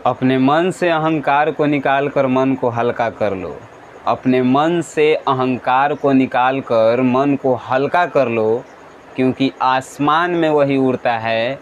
अपने मन से अहंकार को निकाल कर मन को हल्का कर लो। अपने मन से अहंकार को निकाल कर मन को हल्का कर लो, क्योंकि आसमान में वही उड़ता है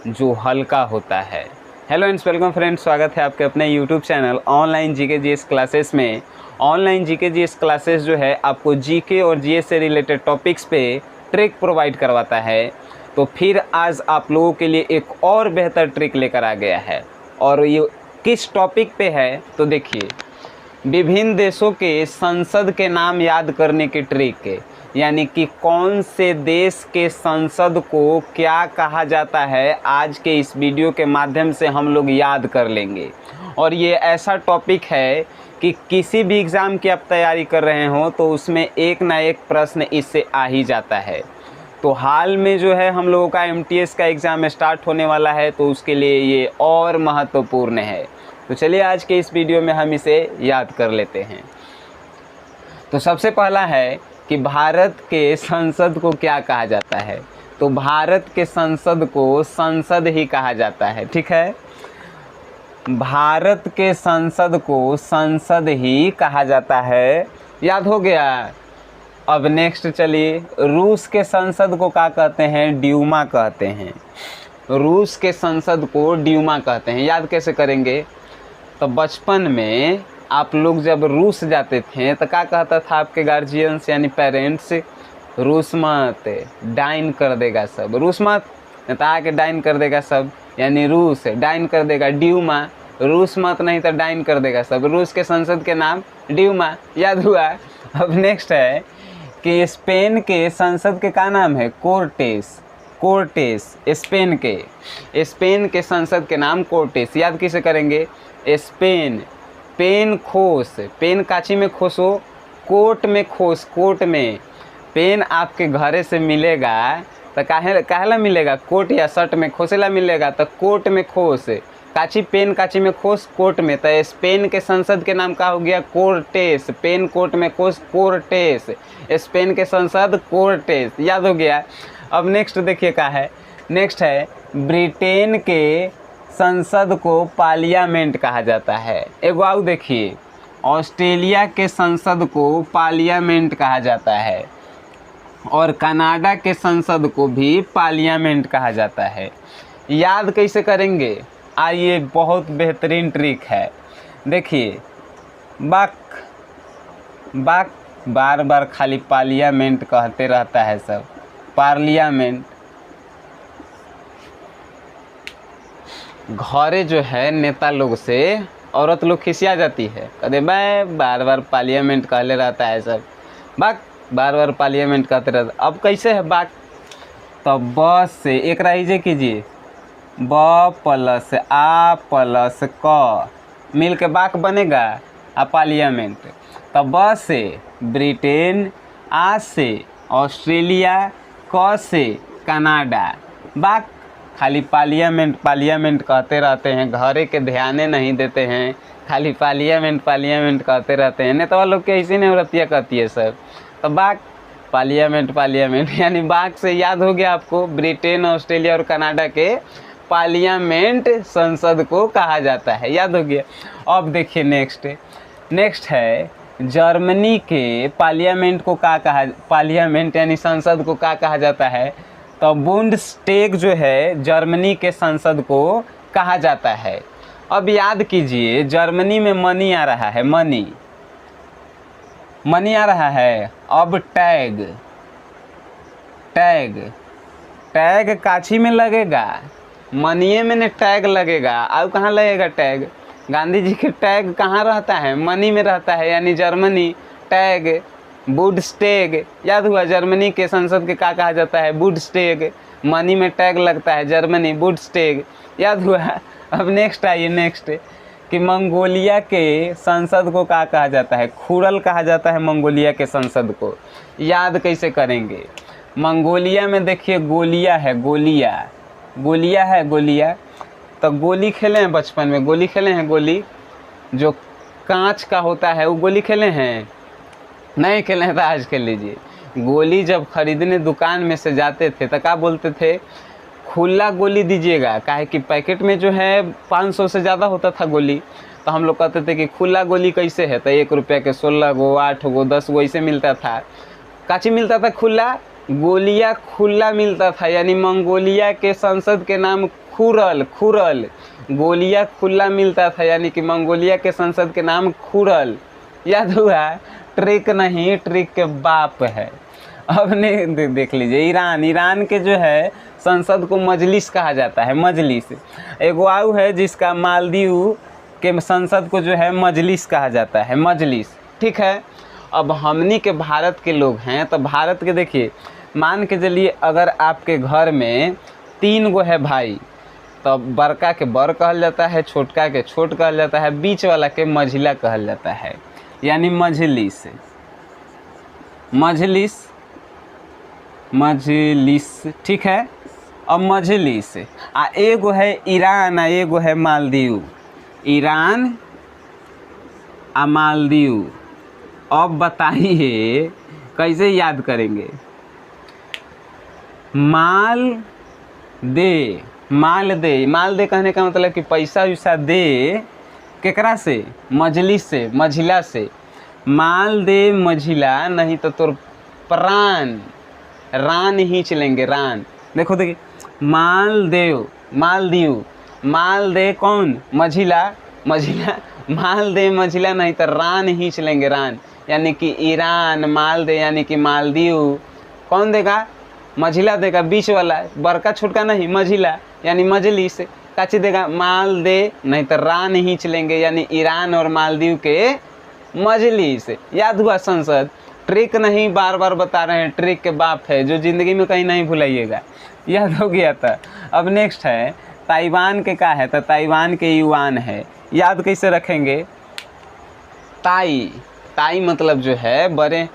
जो हल्का होता है। हेलो एंड वेलकम फ्रेंड्स, स्वागत है आपके अपने YouTube channel online GK GS classes में। ऑनलाइन जीके जीएस क्लासेस जो है आपको जीके और जीएस से रिलेटेड टॉपिक्स पे ट्रिक प्रोवाइड करवाता है। तो फिर आज आप लोगों के लिए एक और बेहतर ट्रिक लेकर आ गया है, और ये किस टॉपिक पे है तो देखिए, विभिन्न देशों के संसद के नाम याद करने की ट्रिक है। यानी कि कौन से देश के संसद को क्या कहा जाता है, आज के इस वीडियो के माध्यम से हम लोग याद कर लेंगे। और ये ऐसा टॉपिक है कि किसी भी एग्ज़ाम की आप तैयारी कर रहे हो तो उसमें एक ना एक प्रश्न इससे आ ही जाता है। तो हाल में जो है हम लोगों का एमटीएस का एग्ज़ाम स्टार्ट होने वाला है, तो उसके लिए ये और महत्वपूर्ण है। तो चलिए आज के इस वीडियो में हम इसे याद कर लेते हैं। तो सबसे पहला है कि भारत के संसद को क्या कहा जाता है। तो भारत के संसद को संसद ही कहा जाता है, ठीक है। भारत के संसद को संसद ही कहा जाता है, याद हो गया। अब नेक्स्ट चलिए, रूस के संसद को क्या कहते हैं, ड्यूमा कहते हैं। रूस के संसद को ड्यूमा कहते हैं। याद कैसे करेंगे, तो बचपन में आप लोग जब रूस जाते थे तो क्या कहता था आपके गार्जियंस यानी पेरेंट्स, रूस मत, डाइन कर देगा सब। रूस मत नेता के डाइन कर देगा सब, यानी रूस डाइन कर देगा। ड्यूमा, रूस मत नहीं तो डाइन कर देगा सब। रूस के संसद के नाम ड्यूमा, याद हुआ। अब नेक्स्ट है कि स्पेन के संसद के क्या नाम है, कोर्टेस। कोर्टेस स्पेन के संसद के नाम कोर्टेस। याद किसे करेंगे, स्पेन, पेन खोस, पेन काची में खोसो, कोट में खोस, कोट में। पेन आपके घरे से मिलेगा तो काहेला मिलेगा, कोट या शर्ट में खोसेला मिलेगा, तो कोट में खोस। काची पेन काची में खोस, कोट में। तो स्पेन के संसद के नाम का हो गया कोर्टेस। पेन कोट में खोस, कोर्टेस। स्पेन के संसद कोर्टेस, याद हो गया। अब नेक्स्ट देखिए क्या है, नेक्स्ट है ब्रिटेन के संसद को पार्लियामेंट कहा जाता है। एगो आओ देखिए, ऑस्ट्रेलिया के संसद को पार्लियामेंट कहा जाता है, और कनाडा के संसद को भी पार्लियामेंट कहा जाता है। याद कैसे करेंगे, आइए बहुत बेहतरीन ट्रिक है। देखिए, बाक बाक बार बार खाली पार्लियामेंट कहते रहता है सब, पार्लियामेंट। घरे जो है नेता लोग से औरत लोग खिसिया जाती है, कहते मैं बार बार पार्लियामेंट कहले रहता है सब, बाक बार बार पार्लियामेंट कहते रहता। अब कैसे है बाक, तो ब से एक रहीजे कीजिए, ब प्लस आ प्लस क मिल के बाक बनेगा आ पार्लियामेंट। तो ब से ब्रिटेन, आ से ऑस्ट्रेलिया, क से कनाडा, बाक खाली पार्लियामेंट पार्लियामेंट कहते रहते हैं। घरे के ध्याने नहीं देते हैं, खाली पार्लियामेंट पार्लियामेंट कहते रहते हैं। नेता लोग के ऐसी नवरतिया कहती है सब। तो बाक पार्लियामेंट पार्लियामेंट, यानी बाक से याद हो गया आपको, ब्रिटेन, ऑस्ट्रेलिया और कनाडा के पार्लियामेंट संसद को कहा जाता है, याद हो गया। अब देखिए नेक्स्ट है जर्मनी के पार्लियामेंट को क्या कहा, पार्लियामेंट यानी संसद को क्या कहा जाता है, तो बुंडस्टैग जो है जर्मनी के संसद को कहा जाता है। अब याद कीजिए, जर्मनी में मनी आ रहा है, मनी आ रहा है। अब टैग काची में लगेगा, मनीये में ने टैग लगेगा। अब कहाँ लगेगा टैग, गांधी जी के टैग कहाँ रहता है, मनी में रहता है, यानी जर्मनी। टैग बुंडस्टैग, याद हुआ। जर्मनी के संसद के क्या कहा जाता है, बुंडस्टैग। मनी में टैग लगता है, जर्मनी, बुंडस्टैग, याद हुआ। अब नेक्स्ट आइए, नेक्स्ट कि मंगोलिया के संसद को क्या कहा जाता है, खुरल कहा जाता है मंगोलिया के संसद को। याद कैसे करेंगे, मंगोलिया में देखिए गोलिया है, गोलिया। तो गोली खेले हैं बचपन में, गोली खेले हैं, गोली जो कांच का होता है वो गोली खेले हैं, नहीं खेले हैं तो आज खेल लीजिए। गोली जब खरीदने दुकान में से जाते थे तो क्या बोलते थे, खुला गोली दीजिएगा, काहे कि पैकेट में जो है 500 से ज़्यादा होता था गोली, तो हम लोग कहते थे कि खुला गोली कैसे है, तो 1 रुपये के 16 गो, 8 गो, 10 गो ऐसे मिलता था। काची मिलता था? खुला गोलियाँ खुला मिलता था, यानी मंगोलिया के संसद के नाम खुरल, खुरल गोलियाँ खुला मिलता था, यानी कि मंगोलिया के संसद के नाम खुरल। याद हुआ? ट्रिक नहीं, ट्रिक के बाप है। अब ने देख लीजिए, ईरान, ईरान के जो है संसद को मजलिस कहा जाता है, मजलिस। एगो आऊ है जिसका मालदीव के संसद को जो है मजलिस कहा जाता है, मजलिस, ठीक है। अब हमनी के भारत के लोग हैं, तो भारत के देखिए, मान के चलिए अगर आपके घर में 3 गो है भाई, तो बड़का के बड़ कहल जाता है, छोटका के छोट कहल जाता है, बीच वाला के मझिला कहल जाता है, यानी मजलिस, मजलिस, मजलिस, ठीक है। अब मजलिस आ एगो है ईरान आ एगो है मालदीव, ईरान आ मालदीव। अब बताइए कैसे याद करेंगे? माल दे, माल दे, माल दे कहने का मतलब कि पैसा वैसा दे, केकरा से? मजलिस से, मझिला से। माल दे मझिला, नहीं तो तोर प्राण, रान खींच लेंगे, रान। देखो देखिए, मालदेव, मालदीव, माल दे कौन? मझिला, मझिला, माल दे मझिला, नहीं तो रान खींच लेंगे, रान, यानी कि ईरान, माल दे यानी कि मालदीव। कौन देगा? मझिला देगा, बीच वाला, बड़का छोटका नहीं, मझिला यानी मजलिस। काची देगा? माल दे, नहीं तो रान खींच लेंगे, यानी ईरान और मालदीव के मजलिस। याद हुआ? संसद। ट्रिक नहीं, बार बार बता रहे हैं, ट्रिक के बाप है, जो ज़िंदगी में कहीं नहीं भुलाइएगा। याद हो गया था। अब नेक्स्ट है ताइवान के, का है? तो ताइवान के युआन है। याद कैसे रखेंगे? ताई, ताई मतलब जो है बड़े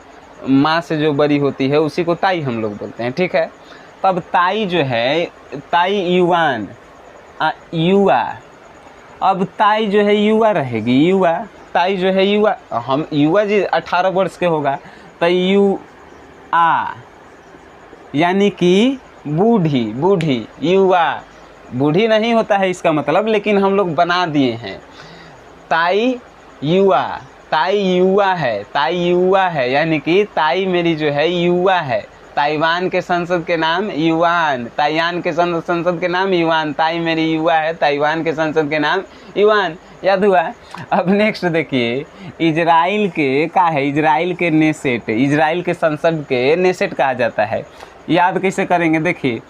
माँ से जो बड़ी होती है उसी को ताई हम लोग बोलते हैं, ठीक है। तब ताई जो है, ताई युआन, युवा। अब ताई जो है युवा रहेगी, युवा, ताई जो है युवा, हम युवा जी 18 वर्ष के होगा, तो यू आ यानी कि बूढ़ी, बूढ़ी, युवा, बूढ़ी नहीं होता है इसका मतलब, लेकिन हम लोग बना दिए हैं। ताई युवा, ताई युवा है, ताई युवा है, यानी कि ताई मेरी जो है युवा है। ताइवान के संसद के नाम युआन, ताइवान के संसद के नाम युआन, ताई मेरी युवा है, ताइवान के संसद के नाम युआन। याद हुआ? अब नेक्स्ट देखिए, इजराइल के, का है? इजराइल के नेसेट, इजराइल के संसद के नेसेट कहा जाता है। याद कैसे करेंगे? देखिए,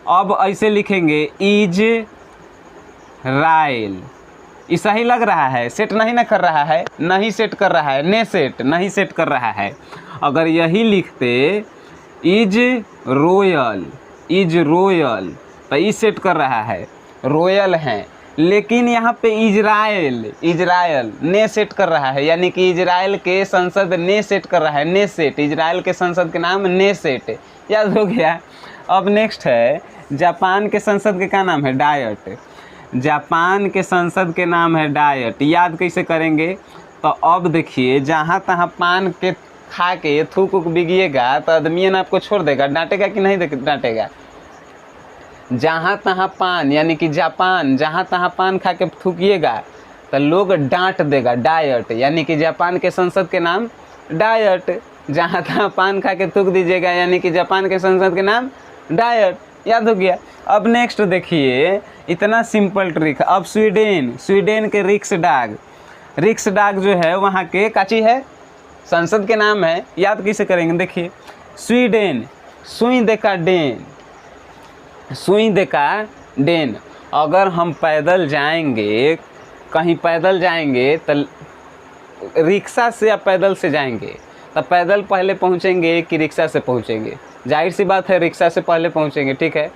अब ऐसे लिखेंगे, इजराइल। ये सही लग रहा है? सेट नहीं ना कर रहा है? नहीं सेट कर रहा है, नेसेट नहीं सेट कर रहा है। अगर यही लिखते इज रोयल, इज रोयल, तो ये सेट कर रहा है, रोयल हैं। लेकिन यहाँ पे इजराइल, इजराइल ने सेट कर रहा है, यानी कि इजराइल के संसद ने सेट कर रहा है, ने सेट, इजराइल के संसद के नाम ने सेट। याद हो गया? अब नेक्स्ट है जापान के संसद के क्या नाम है? डायट। जापान के संसद के नाम है डायट। याद कैसे करेंगे? तो अब देखिए, जहाँ तहाँ पान के खा के थूक उक बिगिएगा तो आदमी ना आपको छोड़ देगा, डांटेगा कि नहीं डांटेगा? जहाँ तहाँ पान, यानी कि जापान, जहाँ तहाँ पान खा के थूकिएगा तो लोग डांट देगा, डायट, यानी कि जापान के संसद के नाम डायट। जहाँ तहाँ पान खा के थूक दीजिएगा, यानी कि जापान के संसद के नाम डायट। याद हो गया? अब नेक्स्ट देखिए, इतना सिंपल ट्रिक। अब स्वीडन, स्वीडन के रिक्सडाग, रिक्सडाग जो है वहाँ के काची है? संसद के नाम है। याद कैसे करेंगे? देखिए, स्वीडन, सुई देखा डेन, सुई देखा डेन। अगर हम पैदल जाएंगे, कहीं पैदल जाएंगे तो रिक्शा से या पैदल से जाएंगे, तो पैदल पहले पहुंचेंगे कि रिक्शा से पहुंचेंगे? जाहिर सी बात है रिक्शा से पहले पहुंचेंगे, ठीक है।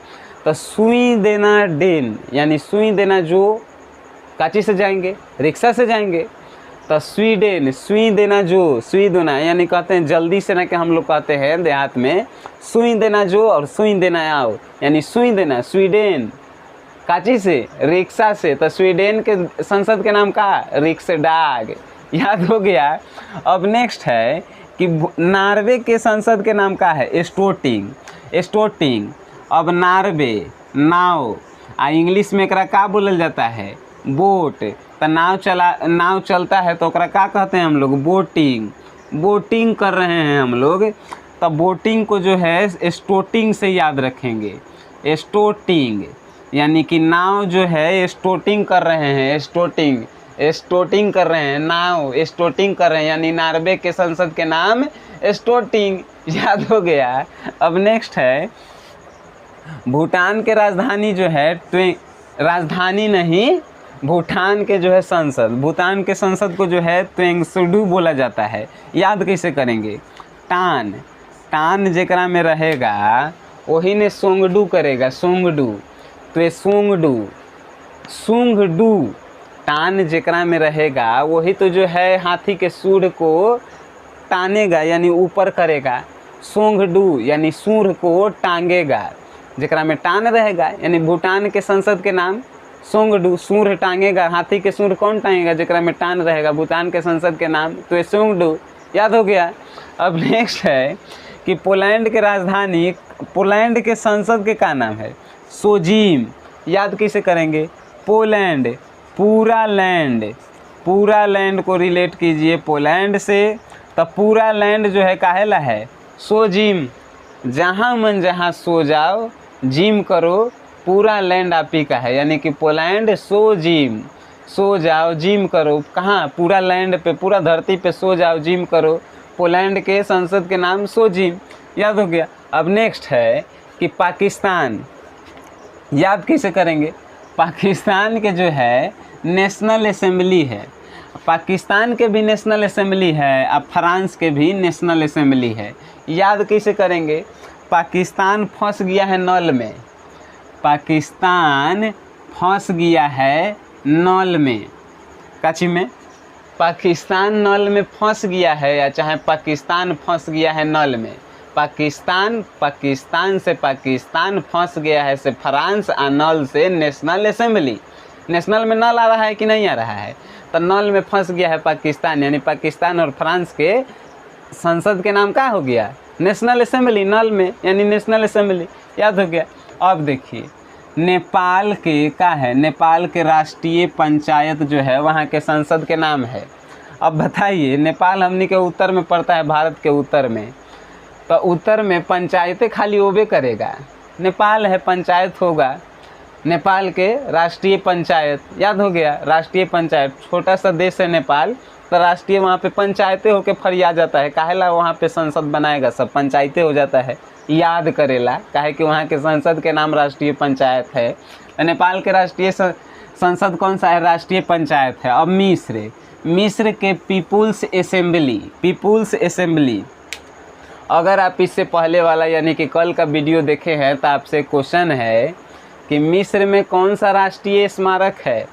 तो सुई देना डेन, यानी सुई देना जो, काची से जाएंगे? रिक्शा से जाएंगे। तो स्वीडन, सुई देना जो, सुई देना, यानी कहते हैं जल्दी से ना, कि हम लोग कहते हैं देहात में सुई देना जो और सुई देना आओ, यानी सुई देना। स्वीडन काची से? रिक्शा से। तो स्वीडन के संसद के नाम का? रिक्सडाग। याद हो गया? अब नेक्स्ट है कि नार्वे के संसद के नाम का है? स्टोटिंग, स्टोटिंग। अब नार्वे, नाव। आ इंग्लिश में एकरा का बोलल जाता है? बोट। तो नाव चलता है तो ओकरा का कहते हैं हम लोग? बोटिंग। बोटिंग कर रहे हैं हम लोग, तो बोटिंग को जो है स्टोटिंग से याद रखेंगे। स्टोटिंग यानी कि नाव जो है स्टोटिंग कर रहे हैं। स्टोटिंग कर रहे हैं, नाव स्टोटिंग कर रहे हैं, यानी नॉर्वे के संसद के नाम स्टोटिंग। याद हो गया। अब नेक्स्ट है भूटान के राजधानी जो है राजधानी नहीं, भूटान के जो है संसद, भूटान के संसद को जो है त्वेंगसुडू बोला जाता है। याद कैसे करेंगे? टान जेकरा में रहेगा वही ने सोंगडू करेगा, सोंगडू। तो ये सूंगडू टान जेकरा में रहेगा वही तो जो है हाथी के सूंड को टानेगा यानी ऊपर करेगा। सोंगडू यानी सूंड को टांगेगा, जेकरा में टान रहेगा, यानी भूटान के संसद के नाम सोंगडू। सूंड टांगेगा, हाथी के सूंड कौन टांगेगा? जेकरा में टान रहेगा। भूटान के संसद के नाम तो ये सोंगडू। याद हो गया। अब नेक्स्ट है कि पोलैंड के राजधानी, पोलैंड के संसद के क्या नाम है? सोजिम। याद कैसे करेंगे? पोलैंड, पूरा लैंड को रिलेट कीजिए पोलैंड से, तब पूरा लैंड जो है काहेला है? सोजिम। जहाँ मन जहाँ सो जाओ, जिम करो, पूरा लैंड आप ही का है, यानी कि पोलैंड सोजिम। सो जाओ, जिम करो, कहाँ? पूरा लैंड पे, पूरा धरती पे सो जाओ, जिम करो। पोलैंड के संसद के नाम सोजिम। याद हो गया। अब नेक्स्ट है कि पाकिस्तान। याद कैसे करेंगे? पाकिस्तान के जो है नेशनल असेंबली है, पाकिस्तान के भी नेशनल असेंबली है, अब फ्रांस के भी नेशनल असेंबली है। याद कैसे करेंगे? पाकिस्तान फंस गया है नल में, पाकिस्तान फंस गया है नल में, काची में? पाकिस्तान नल में फंस गया है, या चाहे पाकिस्तान फंस गया है नल में। पाकिस्तान से पाकिस्तान फंस गया है से फ्रांस, और नल से नेशनल असेंबली। नेशनल में नल आ रहा है कि नहीं आ रहा है? तो नल में फंस गया है पाकिस्तान, यानी पाकिस्तान और फ्रांस के संसद के नाम क्या हो गया? National assembly. नल में यानी नेशनल असेंबली। याद हो गया। अब देखिए नेपाल के क्या है? नेपाल के राष्ट्रीय पंचायत जो है वहाँ के संसद के नाम है। अब बताइए, नेपाल हमनी के उत्तर में पड़ता है, भारत के उत्तर में, तो उत्तर में पंचायतें खाली होबे करेगा। नेपाल है, पंचायत होगा, नेपाल के राष्ट्रीय पंचायत। याद हो गया। राष्ट्रीय पंचायत, छोटा सा देश है नेपाल, तो राष्ट्रीय वहाँ पे पंचायतें होके फरिया जाता है। काहेला वहाँ पे संसद बनाएगा, सब पंचायतें हो जाता है। याद करेला काहे कि वहाँ के संसद के नाम राष्ट्रीय पंचायत है। नेपाल के राष्ट्रीय संसद कौन सा है? राष्ट्रीय पंचायत है। अब मिस्र के पीपुल्स असेंबली। अगर आप इससे पहले वाला यानी कि कल का वीडियो देखे हैं तो आपसे क्वेश्चन है कि मिस्र में कौन सा राष्ट्रीय स्मारक है?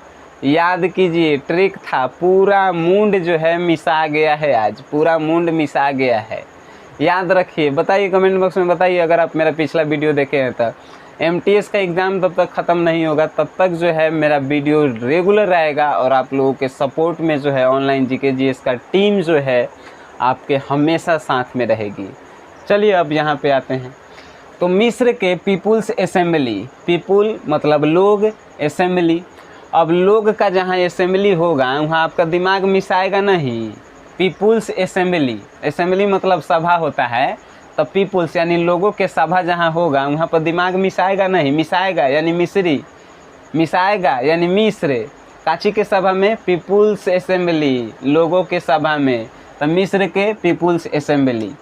याद कीजिए, ट्रिक था। पूरा मुंड जो है मिसा गया है, आज पूरा मुंड मिसा गया है। याद रखिए, बताइए कमेंट बॉक्स में बताइए अगर आप मेरा पिछला वीडियो देखे हैं तो। MTS का एग्ज़ाम तब तक ख़त्म नहीं होगा, तब तक जो है मेरा वीडियो रेगुलर रहेगा, और आप लोगों के सपोर्ट में जो है ऑनलाइन GK GS का टीम जो है आपके हमेशा साथ में रहेगी। चलिए अब यहाँ पे आते हैं। तो मिस्र के पीपुल्स असेंबली, पीपुल मतलब लोग, असेंबली। अब लोग का जहाँ असेंबली होगा वहाँ आपका दिमाग मिसाएगा नहीं। पीपुल्स असेंबली मतलब सभा होता है, तो पीपुल्स यानी लोगों के सभा जहाँ होगा वहाँ पर दिमाग मिसाएगा नहीं। मिसाएगा यानी मिस्री, मिसाएगा यानी मिस्र। काची के सभा में? पीपुल्स असेंबली, लोगों के सभा में, तो मिस्र के पीपुल्स असेंबली।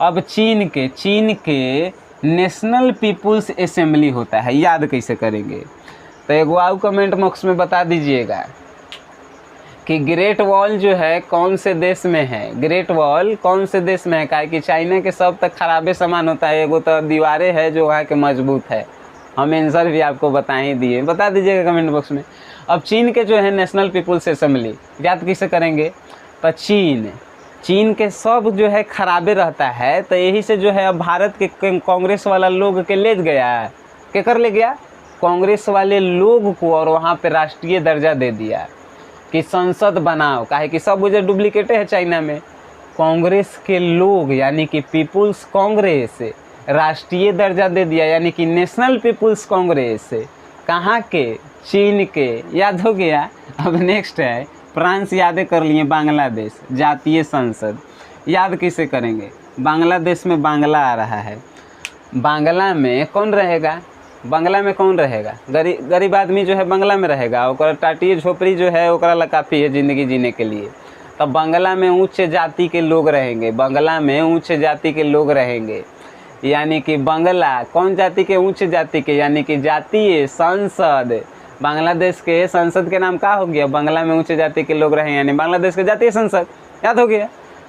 अब चीन के नेशनल पीपुल्स असेंबली होता है। याद कैसे करेंगे? तो एक वाव कमेंट बॉक्स में बता दीजिएगा कि ग्रेट वॉल जो है कौन से देश में है? ग्रेट वॉल कौन से देश में है? काहे कि चाइना के सब तक खराबे सामान होता है, एगो तो दीवारें है जो वहाँ के मजबूत है। हम आंसर भी आपको बता ही दिए, बता दीजिएगा कमेंट बॉक्स में। अब चीन के जो है नेशनल पीपुल्स असेंबली, याद कैसे करेंगे? तो चीन के सब जो है खराबे रहता है, तो यही से जो है अब भारत के कांग्रेस वाला लोग के ले गया, क्या कर ले गया? कांग्रेस वाले लोग को, और वहाँ पे राष्ट्रीय दर्जा दे दिया कि संसद बनाओ। काहे कि सब वजह डुप्लीकेट है चाइना में। कांग्रेस के लोग यानी कि पीपुल्स कांग्रेस राष्ट्रीय दर्जा दे दिया, यानी कि नेशनल पीपुल्स कांग्रेस। कहाँ के? चीन के। याद हो गया। अब नेक्स्ट है फ्रांस, यादें कर लिए, बांग्लादेश, जातीय संसद। याद किसे करेंगे? बांग्लादेश में बांग्ला आ रहा है, बांग्ला में कौन रहेगा? बांग्ला में कौन रहेगा? गरीब आदमी जो है बांग्ला में रहेगा, ओकरा टाटी झोपड़ी जो है ओकरा ला काफ़ी है ज़िंदगी जीने के लिए। तब बांग्ला में उच्च जाति के लोग रहेंगे, बांग्ला में उच्च जाति के लोग रहेंगे, यानी कि बांग्ला कौन जाति के? उच्च जाति के, यानी कि जातीय संसद। बांग्लादेश के संसद के नाम क्या हो गया? बांग्ला में उच्च जाति के लोग रहेंगे, यानी बांग्लादेश के जातीय संसद। याद हो गया।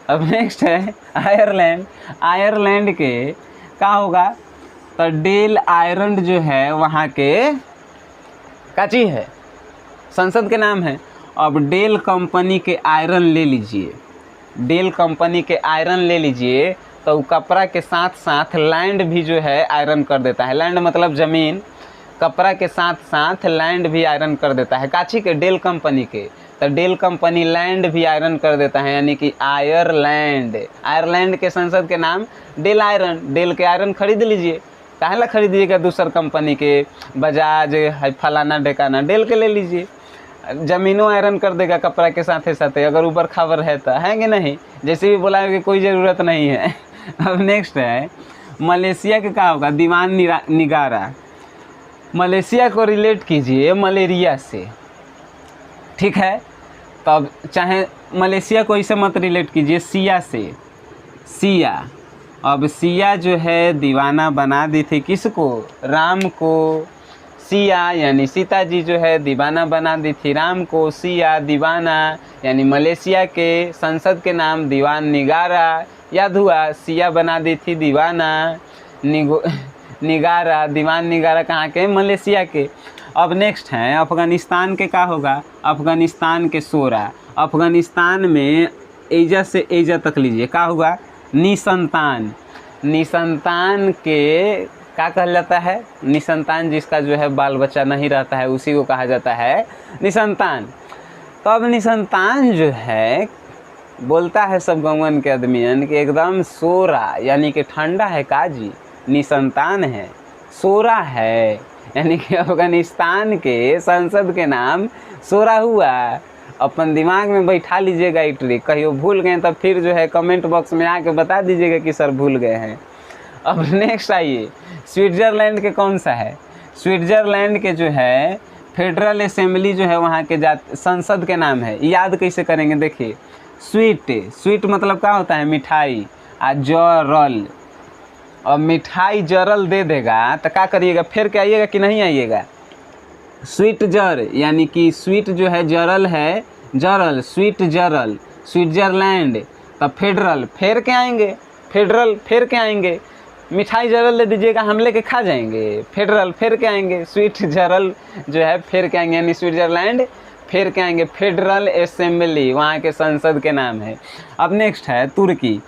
अब नेक्स्ट है आयरलैंड। आयरलैंड के क्या होगा? तो डेल आयरन जो है वहाँ के काची है, संसद के नाम है। अब डेल कंपनी के आयरन ले लीजिए, डेल कंपनी के आयरन ले लीजिए, तो कपड़ा के साथ साथ लैंड भी जो है आयरन कर देता है। लैंड मतलब ज़मीन, कपड़ा के साथ साथ लैंड भी आयरन कर देता है। काची के? डेल कंपनी के। तो डेल कंपनी लैंड भी आयरन कर देता है, यानी कि आयरलैंड। आयरलैंड के संसद के नाम डेल आयरन। डेल के आयरन खरीद लीजिए, काहे ला खरीदिएगा दूसर कंपनी के? बजाज है फलाना ढेकाना, डेल के ले लीजिए। ज़मीनों आयरन कर देगा कपड़ा के साथ साथ, अगर ऊपर खबर है तो, है कि नहीं? जैसे भी बोला कि कोई ज़रूरत नहीं है। अब नेक्स्ट है मलेशिया के क्या होगा? दीवान निगारा। मलेशिया को रिलेट कीजिए मलेरिया से, ठीक है? तब चाहे मलेशिया को इसे मत रिलेट कीजिए सिया से। सिया, अब सिया जो है दीवाना बना दी थी किसको? राम को। सिया यानी सीता जी जो है दीवाना बना दी थी राम को। सिया दीवाना, यानी मलेशिया के संसद के नाम दीवान निगारा। याद हुआ? सिया बना दी थी दीवाना, निगारा, दीवान निगारा कहाँ के? मलेशिया के। अब नेक्स्ट है अफ़गानिस्तान के क्या होगा? अफ़गानिस्तान के 16। अफ़गानिस्तान में एजा से एजा तक लीजिए, क्या होगा? निसंतान। निसंतान के क्या कहा जाता है? निसंतान, जिसका जो है बाल बच्चा नहीं रहता है उसी को कहा जाता है निसंतान। तो अब निसंतान जो है बोलता है सब गौवन के आदमियन कि एकदम सोरा, यानी कि ठंडा है काजी, निसंतान है, सोरा है, यानी कि अफ़गानिस्तान के संसद के नाम सोरा हुआ। अपन दिमाग में बैठा लीजिएगा ये ट्रिक, कहियो भूल गए तब फिर जो है कमेंट बॉक्स में आके बता दीजिएगा कि सर भूल गए हैं। अब नेक्स्ट आइए, स्विट्ज़रलैंड के कौन सा है? स्विट्ज़रलैंड के जो है फेडरल असेंबली जो है वहाँ के संसद के नाम है। याद कैसे करेंगे? देखिए, स्वीट, स्वीट मतलब क्या होता है? मिठाई। आ जरल, और मिठाई जरल दे देगा तो क्या करिएगा? फिर के आइएगा कि नहीं आइएगा? स्वीट जर, यानी कि स्वीट जो है जरल है, जरल, स्वीट जरल, स्विट्ज़रलैंड। तब फेडरल, फेर के आएंगे, फेडरल फेर के आएंगे। मिठाई जरल ले दीजिएगा, हम लेके खा जाएंगे। फेडरल फेर के आएंगे, स्वीट जरल जो है फेर के आएंगे, यानी स्विट्ज़रलैंड फेर के आएंगे। फेडरल असेंबली वहाँ के संसद के नाम है। अब नेक्स्ट है तुर्की।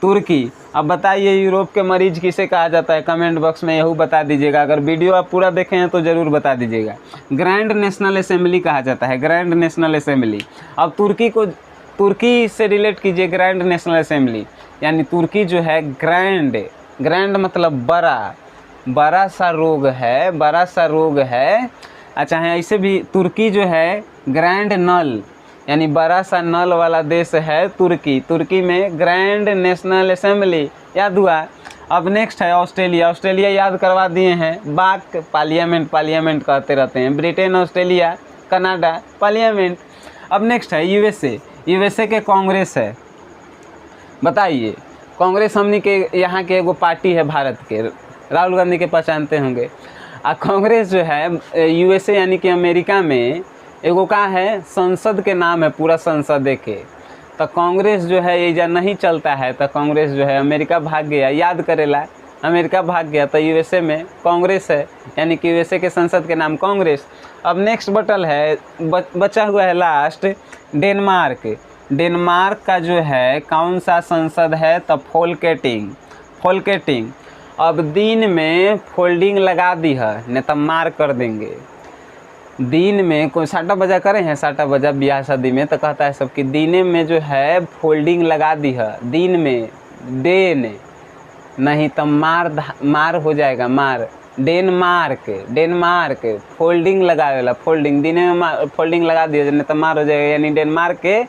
तुर्की, अब बताइए यूरोप के मरीज किसे कहा जाता है? कमेंट बॉक्स में यही बता दीजिएगा। अगर वीडियो आप पूरा देखे हैं तो ज़रूर बता दीजिएगा। ग्रैंड नेशनल असेंबली कहा जाता है, ग्रैंड नेशनल असेंबली। अब तुर्की को, तुर्की से रिलेट कीजिए ग्रैंड नेशनल असेंबली, यानी तुर्की जो है ग्रैंड, ग्रैंड मतलब बड़ा, बड़ा सा रोग है, बड़ा सा रोग है। अच्छा है, ऐसे भी तुर्की जो है ग्रैंड नल, यानी बड़ा सा नल वाला देश है तुर्की। तुर्की में ग्रैंड नेशनल असेंबली। याद हुआ? अब नेक्स्ट है ऑस्ट्रेलिया। ऑस्ट्रेलिया याद करवा दिए हैं, बाक, पार्लियामेंट, पार्लियामेंट कहते रहते हैं। Britain, Australia, Canada, parliament. अब नेक्स्ट है यूएसए। यूएसए के कांग्रेस है। बताइए, कांग्रेस हमनी के यहाँ के एगो पार्टी है भारत के, राहुल गांधी के पहचानते होंगे। कांग्रेस जो है यूएसए यानी कि अमेरिका में एगो का है संसद के नाम है, पूरा संसद के। तो कांग्रेस जो है ये नहीं चलता है, तो कांग्रेस जो है अमेरिका भाग गया। याद करेला, अमेरिका भाग गया तो यूएसए में कांग्रेस है, यानी कि यूएसए के संसद के नाम कांग्रेस। अब नेक्स्ट बटल है, बचा हुआ है लास्ट, डेनमार्क। डेनमार्क का जो है कौन सा संसद है? तो फोल्केटिंग, फोल्केटिंग। अब दिन में फोल्डिंग लगा दी है, नहीं तो मार कर देंगे। दिन में कोई साटा बजा करे हैं, साटा बजा ब्याह शादी में, तो कहता है सबकी दीने में जो है फोल्डिंग लगा दी है, दिन में, देन, नहीं तो मार हो जाएगा, मार। डेनमार्क फोल्डिंग लगावेला, फोल्डिंग दिने में फोल्डिंग लगा दिया नहीं तो मार हो जाएगा, यानी डेनमार्क के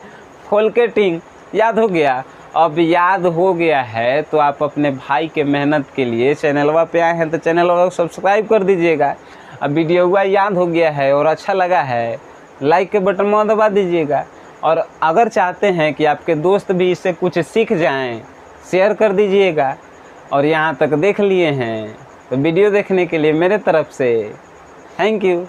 फोल्केटिंग। याद हो गया? अब याद हो गया है तो आप अपने भाई के मेहनत के लिए चैनलवा पे आए हैं तो चैनलवा को सब्सक्राइब कर दीजिएगा। अब वीडियो हुआ याद हो गया है और अच्छा लगा है, लाइक के बटन में दबा दीजिएगा। और अगर चाहते हैं कि आपके दोस्त भी इससे कुछ सीख जाएं, शेयर कर दीजिएगा। और यहाँ तक देख लिए हैं तो वीडियो देखने के लिए मेरे तरफ से थैंक यू।